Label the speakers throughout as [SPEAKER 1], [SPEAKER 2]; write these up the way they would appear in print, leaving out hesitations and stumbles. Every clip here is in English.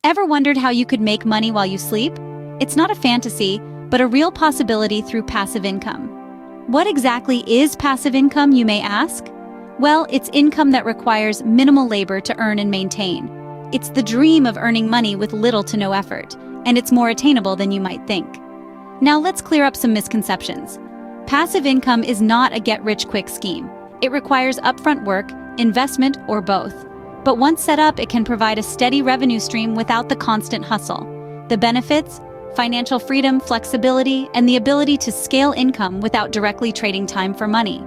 [SPEAKER 1] Ever wondered how you could make money while you sleep? It's not a fantasy, but a real possibility through passive income. What exactly is passive income, you may ask? Well, it's income that requires minimal labor to earn and maintain. It's the dream of earning money with little to no effort, and it's more attainable than you might think. Now let's clear up some misconceptions. Passive income is not a get-rich-quick scheme. It requires upfront work, investment, or both. But once set up, it can provide a steady revenue stream without the constant hustle. The benefits? Financial freedom, flexibility, and the ability to scale income without directly trading time for money.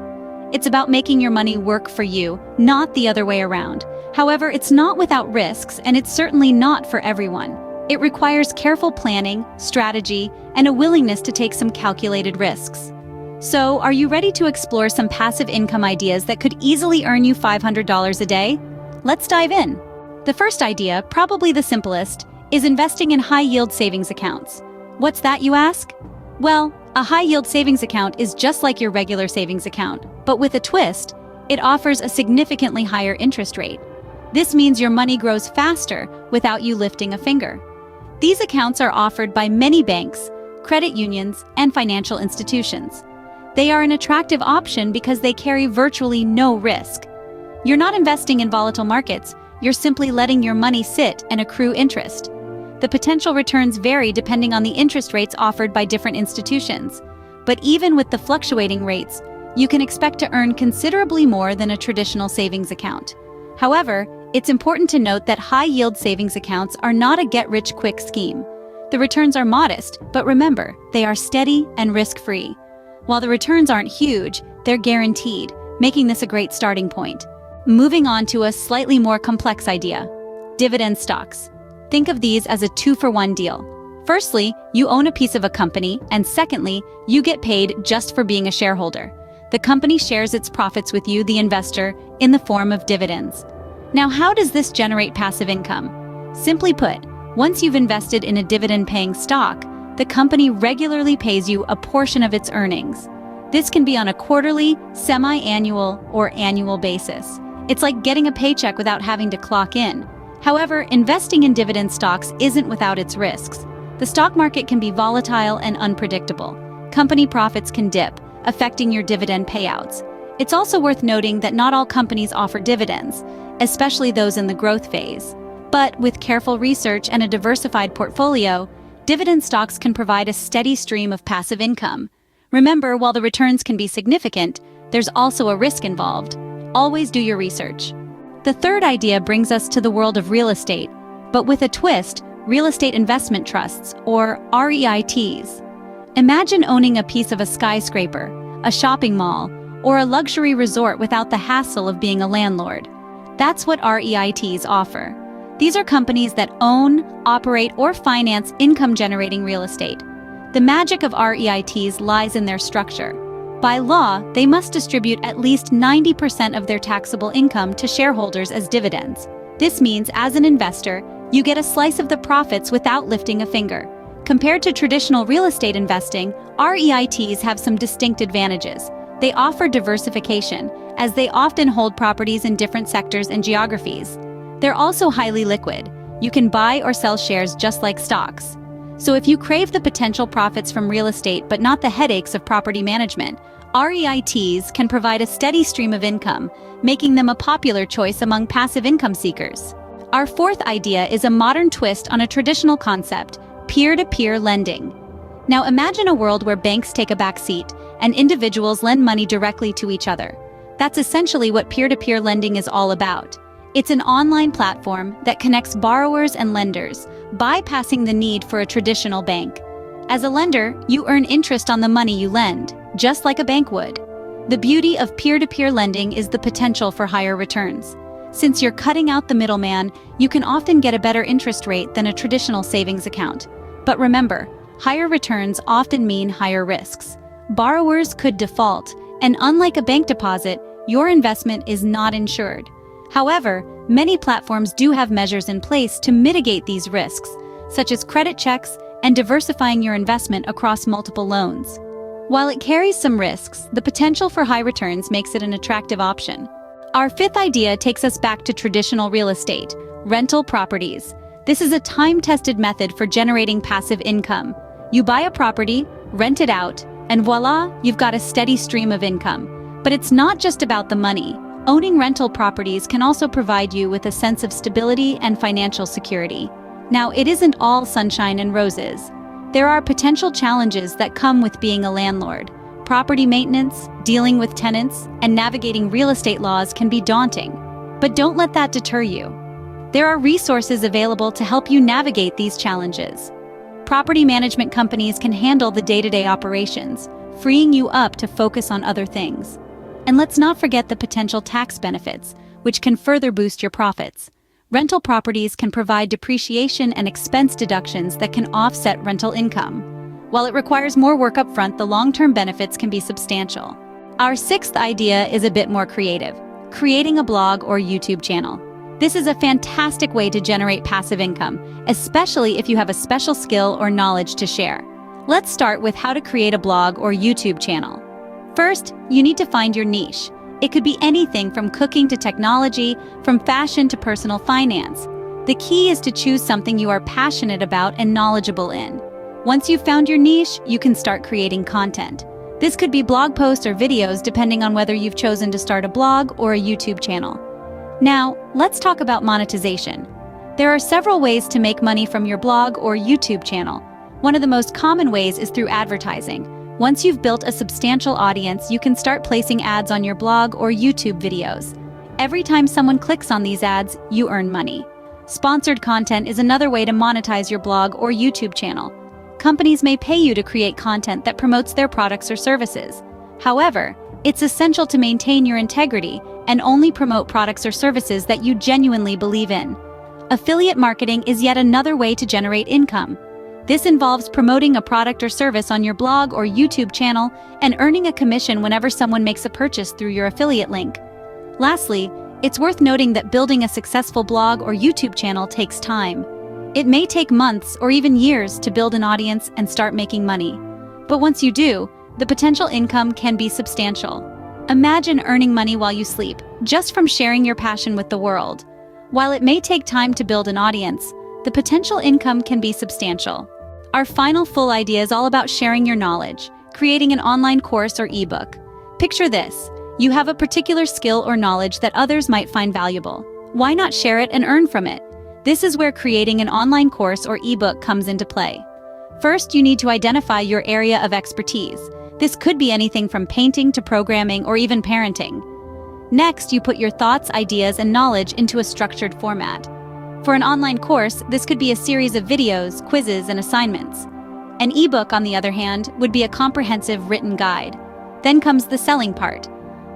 [SPEAKER 1] It's about making your money work for you, not the other way around. However, it's not without risks, and it's certainly not for everyone. It requires careful planning, strategy, and a willingness to take some calculated risks. So, are you ready to explore some passive income ideas that could easily earn you $500 a day? Let's dive in. The first idea, probably the simplest, is investing in high-yield savings accounts. What's that, you ask? Well, a high-yield savings account is just like your regular savings account, but with a twist, it offers a significantly higher interest rate. This means your money grows faster without you lifting a finger. These accounts are offered by many banks, credit unions, and financial institutions. They are an attractive option because they carry virtually no risk. You're not investing in volatile markets, you're simply letting your money sit and accrue interest. The potential returns vary depending on the interest rates offered by different institutions. But even with the fluctuating rates, you can expect to earn considerably more than a traditional savings account. However, it's important to note that high-yield savings accounts are not a get-rich-quick scheme. The returns are modest, but remember, they are steady and risk-free. While the returns aren't huge, they're guaranteed, making this a great starting point. Moving on to a slightly more complex idea, dividend stocks. Think of these as a two-for-one deal. Firstly, you own a piece of a company, and secondly, you get paid just for being a shareholder. The company shares its profits with you, the investor, in the form of dividends. Now, how does this generate passive income? Simply put, once you've invested in a dividend-paying stock, the company regularly pays you a portion of its earnings. This can be on a quarterly, semi-annual, or annual basis. It's like getting a paycheck without having to clock in. However, investing in dividend stocks isn't without its risks. The stock market can be volatile and unpredictable. Company profits can dip, affecting your dividend payouts. It's also worth noting that not all companies offer dividends, especially those in the growth phase. But with careful research and a diversified portfolio, dividend stocks can provide a steady stream of passive income. Remember, while the returns can be significant, there's also a risk involved. Always do your research. The third idea brings us to the world of real estate, but with a twist, real estate investment trusts, or REITs. Imagine owning a piece of a skyscraper, a shopping mall, or a luxury resort without the hassle of being a landlord. That's what REITs offer. These are companies that own, operate, or finance income-generating real estate. The magic of REITs lies in their structure. By law, they must distribute at least 90% of their taxable income to shareholders as dividends. This means, as an investor, you get a slice of the profits without lifting a finger. Compared to traditional real estate investing, REITs have some distinct advantages. They offer diversification, as they often hold properties in different sectors and geographies. They're also highly liquid. You can buy or sell shares just like stocks. So if you crave the potential profits from real estate but not the headaches of property management, REITs can provide a steady stream of income, making them a popular choice among passive income seekers. Our fourth idea is a modern twist on a traditional concept, peer-to-peer lending. Now imagine a world where banks take a back seat and individuals lend money directly to each other. That's essentially what peer-to-peer lending is all about. It's an online platform that connects borrowers and lenders, bypassing the need for a traditional bank. As a lender, you earn interest on the money you lend, just like a bank would. The beauty of peer-to-peer lending is the potential for higher returns. Since you're cutting out the middleman, you can often get a better interest rate than a traditional savings account. But remember, higher returns often mean higher risks. Borrowers could default, and unlike a bank deposit, your investment is not insured. However, many platforms do have measures in place to mitigate these risks, such as credit checks and diversifying your investment across multiple loans. While it carries some risks, the potential for high returns makes it an attractive option. Our fifth idea takes us back to traditional real estate, rental properties. This is a time-tested method for generating passive income. You buy a property, rent it out, and voila, you've got a steady stream of income. But it's not just about the money. Owning rental properties can also provide you with a sense of stability and financial security. Now, it isn't all sunshine and roses. There are potential challenges that come with being a landlord. Property maintenance, dealing with tenants, and navigating real estate laws can be daunting. But don't let that deter you. There are resources available to help you navigate these challenges. Property management companies can handle the day-to-day operations, freeing you up to focus on other things. And let's not forget the potential tax benefits, which can further boost your profits. Rental properties can provide depreciation and expense deductions that can offset rental income. While it requires more work up front, the long-term benefits can be substantial. Our sixth idea is a bit more creative: creating a blog or YouTube channel. This is a fantastic way to generate passive income, especially if you have a special skill or knowledge to share. Let's start with how to create a blog or YouTube channel. First, you need to find your niche. It could be anything from cooking to technology, from fashion to personal finance. The key is to choose something you are passionate about and knowledgeable in. Once you've found your niche, you can start creating content. This could be blog posts or videos depending on whether you've chosen to start a blog or a YouTube channel. Now, let's talk about monetization. There are several ways to make money from your blog or YouTube channel. One of the most common ways is through advertising. Once you've built a substantial audience, you can start placing ads on your blog or YouTube videos. Every time someone clicks on these ads, you earn money. Sponsored content is another way to monetize your blog or YouTube channel. Companies may pay you to create content that promotes their products or services. However, it's essential to maintain your integrity and only promote products or services that you genuinely believe in. Affiliate marketing is yet another way to generate income. This involves promoting a product or service on your blog or YouTube channel and earning a commission whenever someone makes a purchase through your affiliate link. Lastly, it's worth noting that building a successful blog or YouTube channel takes time. It may take months or even years to build an audience and start making money. But once you do, the potential income can be substantial. Imagine earning money while you sleep, just from sharing your passion with the world. While it may take time to build an audience, the potential income can be substantial. Our final full idea is all about sharing your knowledge, creating an online course or ebook. Picture this: you have a particular skill or knowledge that others might find valuable. Why not share it and earn from it? This is where creating an online course or ebook comes into play. First, you need to identify your area of expertise. This could be anything from painting to programming or even parenting. Next, you put your thoughts, ideas, and knowledge into a structured format. For an online course, this could be a series of videos, quizzes, and assignments. An ebook, on the other hand, would be a comprehensive written guide. Then comes the selling part.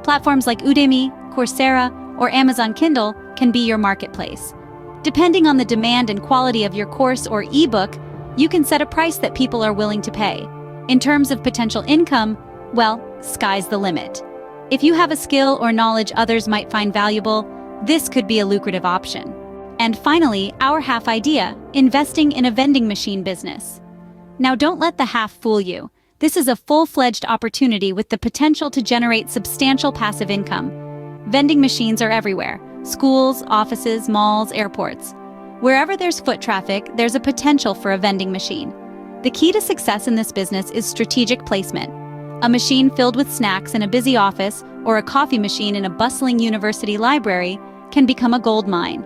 [SPEAKER 1] Platforms like Udemy, Coursera, or Amazon Kindle can be your marketplace. Depending on the demand and quality of your course or ebook, you can set a price that people are willing to pay. In terms of potential income, well, sky's the limit. If you have a skill or knowledge others might find valuable, this could be a lucrative option. And finally, our half idea: investing in a vending machine business. Now, don't let the half fool you. This is a full-fledged opportunity with the potential to generate substantial passive income. Vending machines are everywhere: schools, offices, malls, airports. Wherever there's foot traffic, there's a potential for a vending machine. The key to success in this business is strategic placement. A machine filled with snacks in a busy office or a coffee machine in a bustling university library can become a gold mine.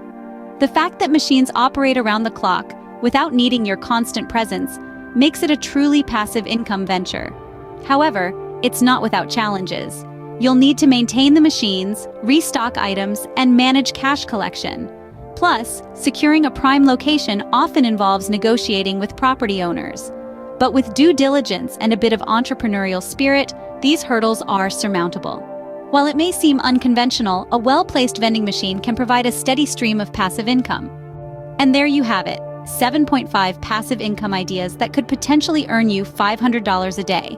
[SPEAKER 1] The fact that machines operate around the clock without needing your constant presence makes it a truly passive income venture. However, it's not without challenges. You'll need to maintain the machines, restock items, and manage cash collection. Plus, securing a prime location often involves negotiating with property owners. But with due diligence and a bit of entrepreneurial spirit, these hurdles are surmountable. While it may seem unconventional, a well-placed vending machine can provide a steady stream of passive income. And there you have it, 7.5 passive income ideas that could potentially earn you $500 a day.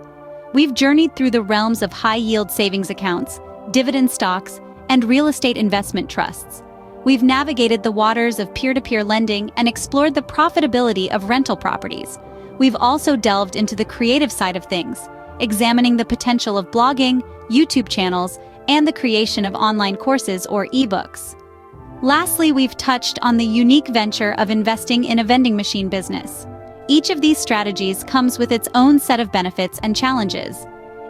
[SPEAKER 1] We've journeyed through the realms of high-yield savings accounts, dividend stocks, and real estate investment trusts. We've navigated the waters of peer-to-peer lending and explored the profitability of rental properties. We've also delved into the creative side of things, examining the potential of blogging, YouTube channels, and the creation of online courses or ebooks. Lastly, we've touched on the unique venture of investing in a vending machine business. Each of these strategies comes with its own set of benefits and challenges.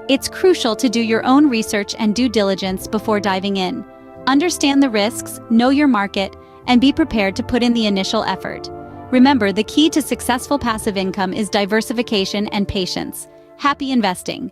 [SPEAKER 1] It's crucial to do your own research and due diligence before diving in. Understand the risks, know your market, and be prepared to put in the initial effort. Remember, the key to successful passive income is diversification and patience. Happy investing!